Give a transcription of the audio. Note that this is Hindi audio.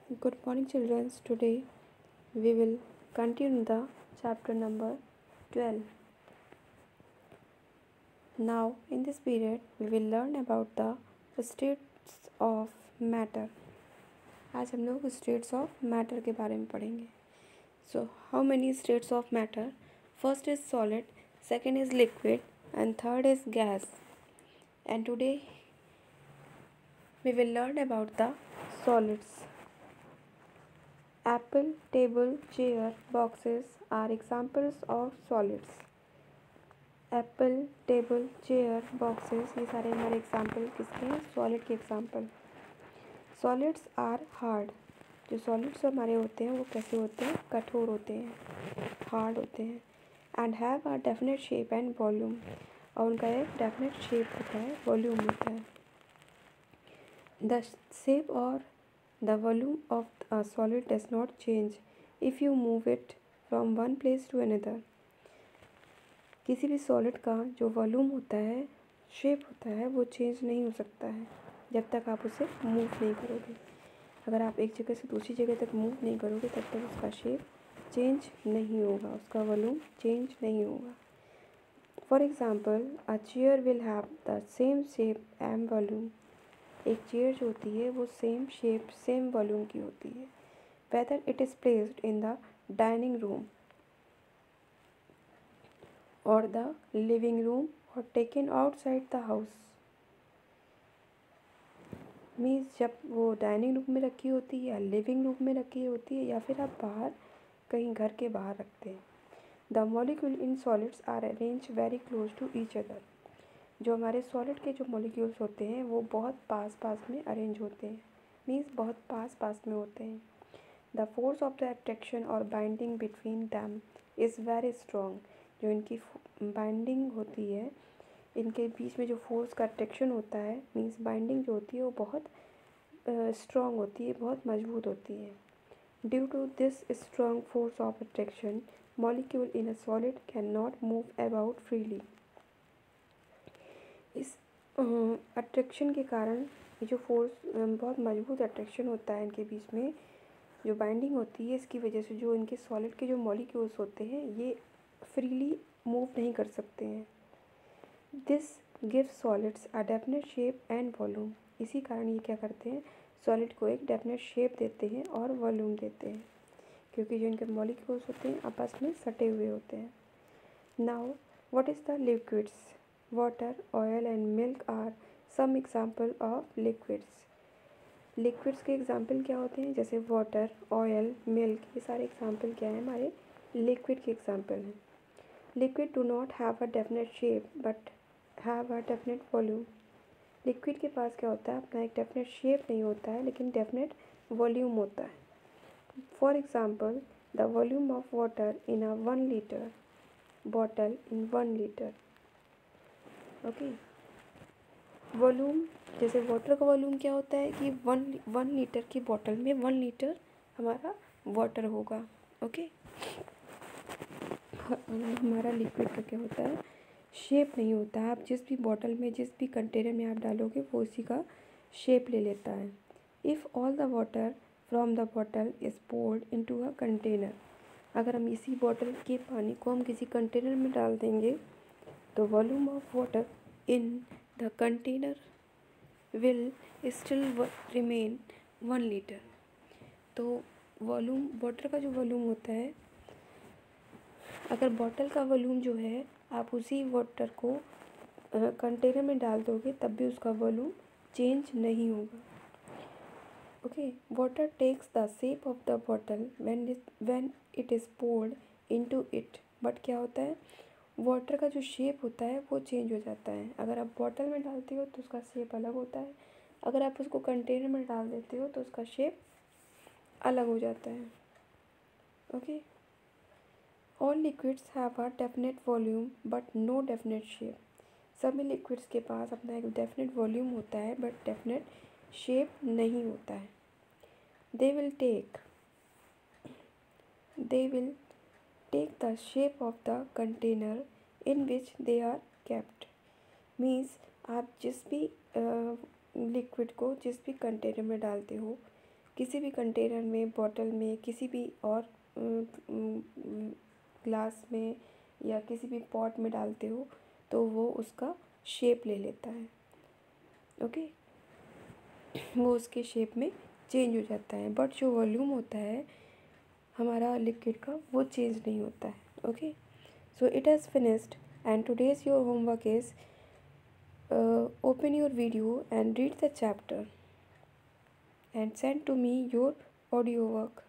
Good morning, children. Today we will continue the chapter number 12. Now, in this period, we will learn about the states of matter. आज हम लोग states of matter के बारे में पढ़ेंगे. So, how many states of matter? First is solid, second is liquid, and third is gas. And today we will learn about the solids. Apple, table, chair, boxes are examples of solids. Apple, table, chair, boxes, ये सारे हमारे एग्जाम्पल किसके हैं? सॉलिड के एग्जाम्पल. Solids are hard. जो सॉलिड्स हमारे होते हैं वो कैसे होते हैं? कठोर होते हैं, हार्ड होते हैं. And have a definite shape and volume. और उनका एक डेफिनेट शेप होता है, वॉल्यूम होता है. द शेप और the volume of a solid does not change if you move it from one place to another. किसी भी सॉलिड का जो वॉल्यूम होता है, शेप होता है, वो चेंज नहीं हो सकता है जब तक आप उसे मूव नहीं करोगे. अगर आप एक जगह से दूसरी जगह तक मूव नहीं करोगे तब तक उसका शेप चेंज नहीं होगा, उसका वॉल्यूम चेंज नहीं होगा. For example, a chair will have the same shape and volume. एक चेयर जो होती है वो सेम शेप सेम वॉल्यूम की होती है. Whether it is placed in the dining room और द लिविंग रूम और taken outside the house. Means जब वो डाइनिंग रूम में रखी होती है या लिविंग रूम में रखी होती है या फिर आप बाहर कहीं घर के बाहर रखते हैं. The molecule in solids are arrange very close to each other. जो हमारे सॉलिड के जो मॉलिक्यूल्स होते हैं वो बहुत पास पास में अरेंज होते हैं. मीन्स बहुत पास पास में होते हैं. The force of the attraction और binding between them is very strong. जो इनकी बाइंडिंग होती है, इनके बीच में जो फोर्स का अट्रैक्शन होता है, मीन्स बाइंडिंग जो होती है वो बहुत स्ट्रॉन्ग होती है, बहुत मजबूत होती है. Due to this strong force of attraction molecule in a solid can not move about freely. इस अट्रैक्शन के कारण ये जो फोर्स बहुत मजबूत अट्रैक्शन होता है इनके बीच में, जो बाइंडिंग होती है, इसकी वजह से जो इनके सॉलिड के जो मॉलिक्यूल्स होते हैं ये फ्रीली मूव नहीं कर सकते हैं. This gives solids a definite shape and volume. इसी कारण ये क्या करते हैं? सॉलिड को एक डेफिनेट शेप देते हैं और वॉल्यूम देते हैं, क्योंकि जो इनके मॉलिक्यूल्स होते हैं आपस में सटे हुए होते हैं. Now what is the liquids? Water, oil and milk are some example of liquids. Liquids के एग्जाम्पल क्या होते हैं? जैसे वाटर, ऑयल, मिल्क, ये सारे एग्जाम्पल क्या हैं? हमारे लिक्विड के एग्जाम्पल हैं. Liquid do not have a definite shape but have a definite volume. Liquid के पास क्या होता है? अपना एक डेफिनेट शेप नहीं होता है लेकिन डेफिनेट वॉल्यूम होता है. For example, the volume of water in a 1 litre bottle in 1 litre. Okay. Volume, जैसे वाटर का वॉल्यूम क्या होता है कि वन लीटर की बॉटल में 1 लीटर हमारा वाटर होगा. ओके. हमारा लिक्विड का क्या होता है? शेप नहीं होता है. आप जिस भी बॉटल में, जिस भी कंटेनर में आप डालोगे वो उसी का शेप ले लेता है. If all the water from the bottle is poured into a container. अगर हम इसी बॉटल के पानी को हम किसी कंटेनर में डाल देंगे तो volume of water in the container will still remain 1 litre. तो वॉल्यूम, वाटर का जो वॉल्यूम होता है, अगर बॉटल का वॉल्यूम जो है आप उसी वाटर को कंटेनर में डाल दोगे तब भी उसका वॉल्यूम चेंज नहीं होगा. Okay. Water takes the shape of the bottle when it is poured into it. But क्या होता है? वाटर का जो शेप होता है वो चेंज हो जाता है. अगर आप बॉटल में डालते हो तो उसका शेप अलग होता है, अगर आप उसको कंटेनर में डाल देते हो तो उसका शेप अलग हो जाता है. Okay. All liquids have a definite volume but no definite shape. सभी लिक्विड्स के पास अपना एक डेफिनेट वॉल्यूम होता है बट डेफिनेट शेप नहीं होता है. They will take the shape of the container in which they are kept. Means आप जिस भी लिक्विड को जिस भी कंटेनर में डालते हो किसी भी कंटेनर में, बॉटल में, किसी भी और ग्लास में या किसी भी पॉट में डालते हो तो वो उसका शेप ले लेता है। ओके, वो उसके शेप में चेंज हो जाता है, बट जो वॉल्यूम होता है हमारा लिक्विड का वो चेंज नहीं होता है। Okay, so it has finished and today's your homework is open your video and read the chapter and send to me your audio work.